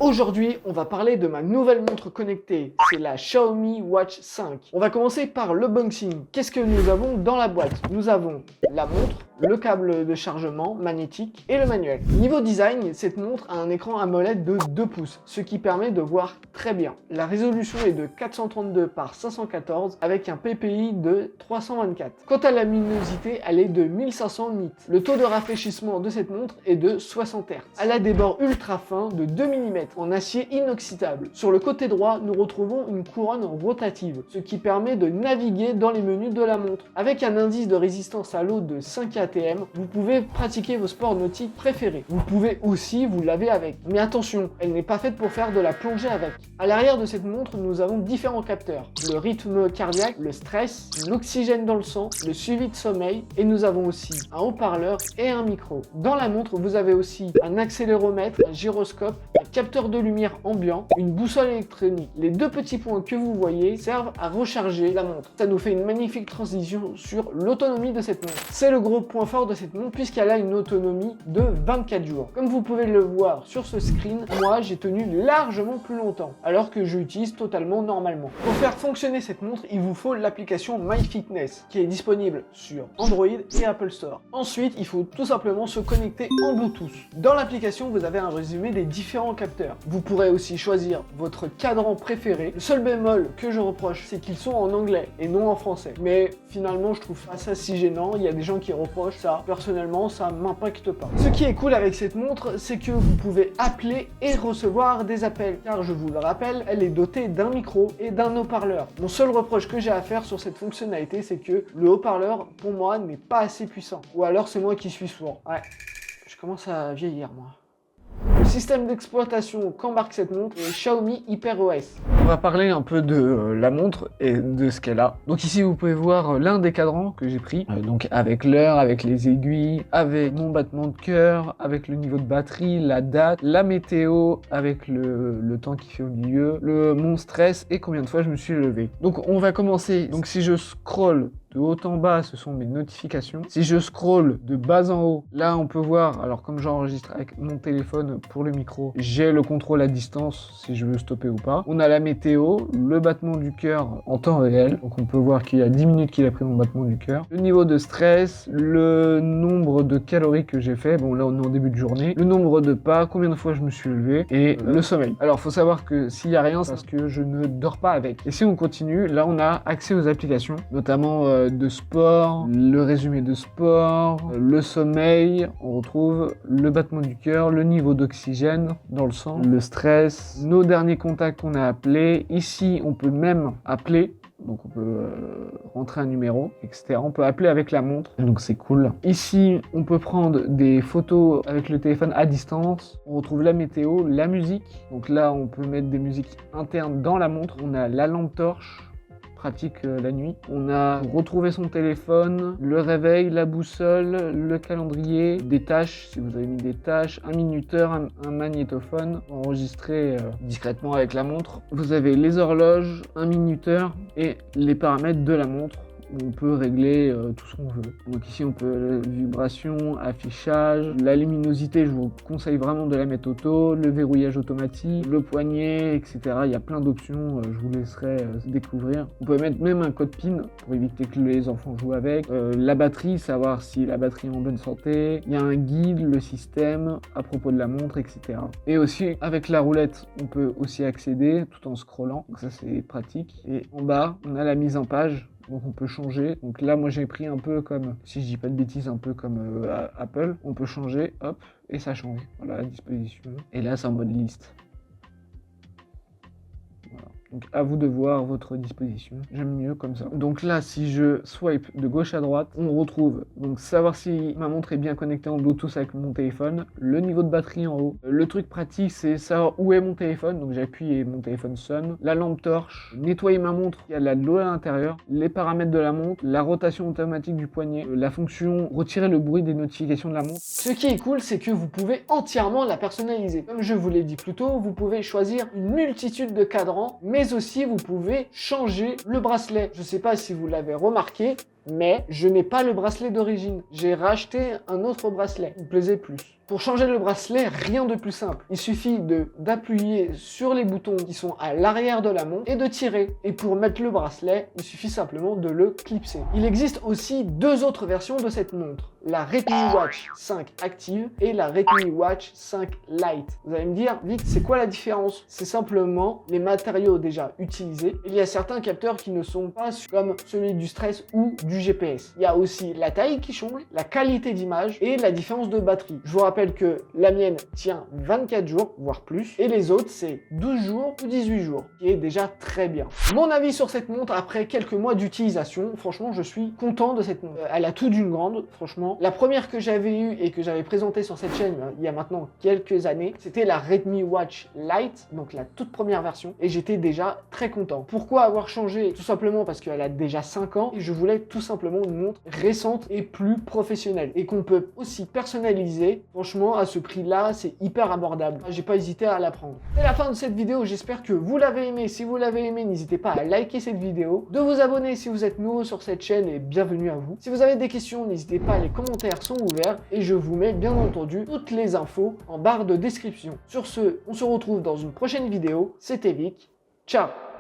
Aujourd'hui, on va parler de ma nouvelle montre connectée, c'est la Xiaomi Watch 5. On va commencer par l'unboxing. Qu'est-ce que nous avons dans la boîte? Nous avons la montre, le câble de chargement magnétique et le manuel. Niveau design, cette montre a un écran AMOLED de 2 pouces, ce qui permet de voir très bien. La résolution est de 432 par 514 avec un PPI de 324. Quant à la luminosité, elle est de 1500 nits. Le taux de rafraîchissement de cette montre est de 60 Hz. Elle a des bords ultra fins de 2 mm en acier inoxydable. Sur le côté droit, nous retrouvons une couronne rotative, ce qui permet de naviguer dans les menus de la montre. Avec un indice de résistance à l'eau de 5 ATM, vous pouvez pratiquer vos sports nautiques préférés. Vous pouvez aussi vous laver avec. Mais attention, elle n'est pas faite pour faire de la plongée avec. À l'arrière de cette montre, nous avons différents capteurs. Le rythme cardiaque, le stress, l'oxygène dans le sang, le suivi de sommeil, et nous avons aussi un haut-parleur et un micro. Dans la montre, vous avez aussi un accéléromètre, un gyroscope, un capteur de lumière ambiant, une boussole électronique. Les deux petits points que vous voyez servent à recharger la montre. Ça nous fait une magnifique transition sur l'autonomie de cette montre. C'est le gros point fort de cette montre puisqu'elle a une autonomie de 24 jours. Comme vous pouvez le voir sur ce screen, moi j'ai tenu largement plus longtemps alors que j'utilise totalement normalement. Pour faire fonctionner cette montre, il vous faut l'application MyFitness qui est disponible sur Android et Apple Store. Ensuite, il faut tout simplement se connecter en Bluetooth. Dans l'application, vous avez un résumé des différents capteurs. Vous pourrez aussi choisir votre cadran préféré. Le seul bémol que je reproche, c'est qu'ils sont en anglais et non en français. Mais finalement, je trouve pas ça si gênant. Il y a des gens qui reprochent ça. Personnellement, ça m'impacte pas. Ce qui est cool avec cette montre, c'est que vous pouvez appeler et recevoir des appels. Car je vous le rappelle, elle est dotée d'un micro et d'un haut-parleur. Mon seul reproche que j'ai à faire sur cette fonctionnalité, c'est que le haut-parleur, pour moi, n'est pas assez puissant. Ou alors c'est moi qui suis sourd. Ouais, je commence à vieillir, moi. Le système d'exploitation qu'embarque cette montre est Xiaomi HyperOS. On va parler un peu de la montre et de ce qu'elle a. Donc ici vous pouvez voir l'un des cadrans que j'ai pris. Donc avec l'heure, avec les aiguilles, avec mon battement de cœur, avec le niveau de batterie, la date, la météo, avec le temps qu'il fait au milieu, mon stress et combien de fois je me suis levé. Donc on va commencer. Donc si je scrolle de haut en bas, ce sont mes notifications. Si je scrolle de bas en haut, là on peut voir, alors comme j'enregistre avec mon téléphone pour le micro, j'ai le contrôle à distance si je veux stopper ou pas. On a la météo, le battement du cœur en temps réel. Donc on peut voir qu'il y a 10 minutes qu'il a pris mon battement du cœur. Le niveau de stress, le nombre de calories que j'ai fait. Bon là on est en début de journée. Le nombre de pas, combien de fois je me suis levé et le sommeil. Alors faut savoir que s'il y a rien, c'est parce que je ne dors pas avec. Et si on continue, là on a accès aux applications, notamment de sport, le résumé de sport, le sommeil, on retrouve le battement du cœur, le niveau d'oxygène dans le sang, le stress, nos derniers contacts qu'on a appelés. Ici, on peut même appeler. Donc on peut rentrer un numéro, etc. On peut appeler avec la montre, donc c'est cool. Ici, on peut prendre des photos avec le téléphone à distance. On retrouve la météo, la musique. Donc là, on peut mettre des musiques internes dans la montre. On a la lampe torche, pratique la nuit. On a retrouvé son téléphone, le réveil, la boussole, le calendrier, des tâches, si vous avez mis des tâches, un minuteur, un magnétophone enregistré discrètement avec la montre. Vous avez les horloges, un minuteur et les paramètres de la montre. On peut régler tout ce qu'on veut. Donc ici on peut vibration, affichage, la luminosité, je vous conseille vraiment de la mettre auto, le verrouillage automatique, le poignet, etc. Il y a plein d'options, je vous laisserai découvrir. On peut mettre même un code PIN pour éviter que les enfants jouent avec. La batterie, savoir si la batterie est en bonne santé. Il y a un guide, le système à propos de la montre, etc. Et aussi avec la roulette, on peut aussi accéder tout en scrollant. Donc ça c'est pratique. Et en bas, on a la mise en page. Donc on peut changer. Donc là, moi j'ai pris un peu comme, si je dis pas de bêtises, un peu comme Apple. On peut changer, hop, et ça change. Voilà, la disposition. Et là, c'est en mode liste. Voilà. Donc à vous de voir votre disposition. J'aime mieux comme ça. Donc là, si je swipe de gauche à droite, on retrouve donc savoir si ma montre est bien connectée en Bluetooth avec mon téléphone, le niveau de batterie en haut. Le truc pratique, c'est savoir où est mon téléphone. Donc j'appuie et mon téléphone sonne. La lampe torche, nettoyer ma montre, il y a de l'eau à l'intérieur, les paramètres de la montre, la rotation automatique du poignet, la fonction retirer le bruit des notifications de la montre. Ce qui est cool, c'est que vous pouvez entièrement la personnaliser. Comme je vous l'ai dit plus tôt, vous pouvez choisir une multitude de cadrans, mais aussi vous pouvez changer le bracelet. Je ne sais pas si vous l'avez remarqué, mais je n'ai pas le bracelet d'origine. J'ai racheté un autre bracelet. Il me plaisait plus. Pour changer le bracelet, rien de plus simple. Il suffit d'appuyer sur les boutons qui sont à l'arrière de la montre et de tirer. Et pour mettre le bracelet, il suffit simplement de le clipser. Il existe aussi deux autres versions de cette montre. La Redmi Watch 5 Active et la Redmi Watch 5 Lite. Vous allez me dire, Vic, c'est quoi la différence? C'est simplement les matériaux déjà utilisés. Il y a certains capteurs qui ne sont pas comme celui du stress ou du GPS. Il y a aussi la taille qui change, la qualité d'image et la différence de batterie. Je vous rappelle que la mienne tient 24 jours, voire plus, et les autres c'est 12 jours ou 18 jours, qui est déjà très bien. Mon avis sur cette montre après quelques mois d'utilisation, franchement je suis content de cette montre. Elle a tout d'une grande, franchement. La première que j'avais eue et que j'avais présentée sur cette chaîne il y a maintenant quelques années, c'était la Redmi Watch Lite, donc la toute première version, et j'étais déjà très content. Pourquoi avoir changé? Tout simplement parce qu'elle a déjà 5 ans et je voulais tout simplement une montre récente et plus professionnelle et qu'on peut aussi personnaliser. Franchement, à ce prix-là, c'est hyper abordable. J'ai pas hésité à la prendre. C'est la fin de cette vidéo, j'espère que vous l'avez aimé. Si vous l'avez aimé, n'hésitez pas à liker cette vidéo, de vous abonner si vous êtes nouveau sur cette chaîne et bienvenue à vous. Si vous avez des questions, n'hésitez pas, les commentaires sont ouverts et je vous mets bien entendu toutes les infos en barre de description. Sur ce, on se retrouve dans une prochaine vidéo. C'était Vic. Ciao!